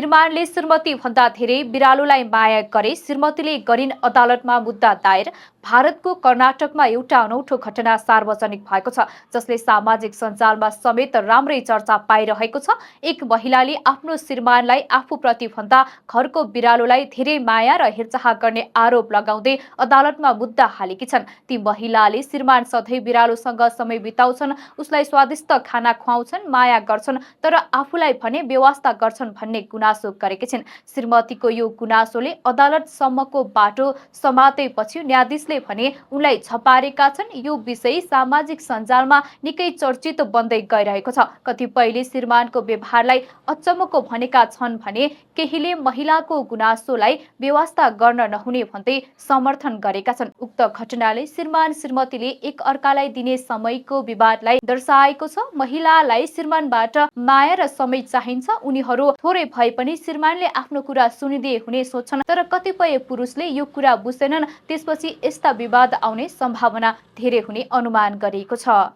श्रीमानले श्रीमती भन्दा धेरै बिरालोलाई माया गरे, श्रीमतीले गरिन् अदालतमा मुद्दा दायर। भारतको कर्नाटकमा एउटा अनौठो घटना सार्वजनिक भएको छ, जसले सामाजिक सञ्जालमा समेत राम्रै चर्चा पाइरहेको छ। एक महिलाले आफ्नो श्रीमानलाई आफूप्रति भन्दा घरको बिरालोलाई धेरै माया र हेरचाह गर्ने आरोप लगाउँदै अदालतमा मुद्दा हालेकी छन्। ती महिलाले श्रीमान सधैँ बिरालोसँग समय बिताउँछन्, उसलाई स्वादिष्ट खाना खुवाउँछन्, माया गर्छन्, तर आफूलाई भने बेवास्ता गर्छन् भन्ने गुनासो गरेकी छिन्। श्रीमतीको यो गुनासोले अदालतसम्मको बाटो समातेपछि न्यायाधीशले भने उनलाई झपारेका छन्। यो विषय सामाजिक सञ्जालमा निकै चर्चित बन्दै गइरहेको छ। कतिपयले श्रीमानको व्यवहारलाई अचम्मको भनेका छन् भने केहीले महिलाको गुनासोलाई बेवास्ता गर्न नहुने भन्दै समर्थन गरेका छन्। उक्त घटनाले श्रीमान श्रीमतीले एक अर्कालाई दिने समयको विवादलाई दर्शाएको छ। महिलालाई श्रीमानबाट माया र समय चाहिन्छ, उनीहरू थोरै भए पनि श्रीमानले आफ्नो कुरा सुनिदिए हुने सोच्छन्, तर कतिपय पुरुषले यो कुरा बुझ्दैनन्। त्यसपछि यस्ता विवाद आउने सम्भावना धेरै हुने अनुमान गरिएको छ।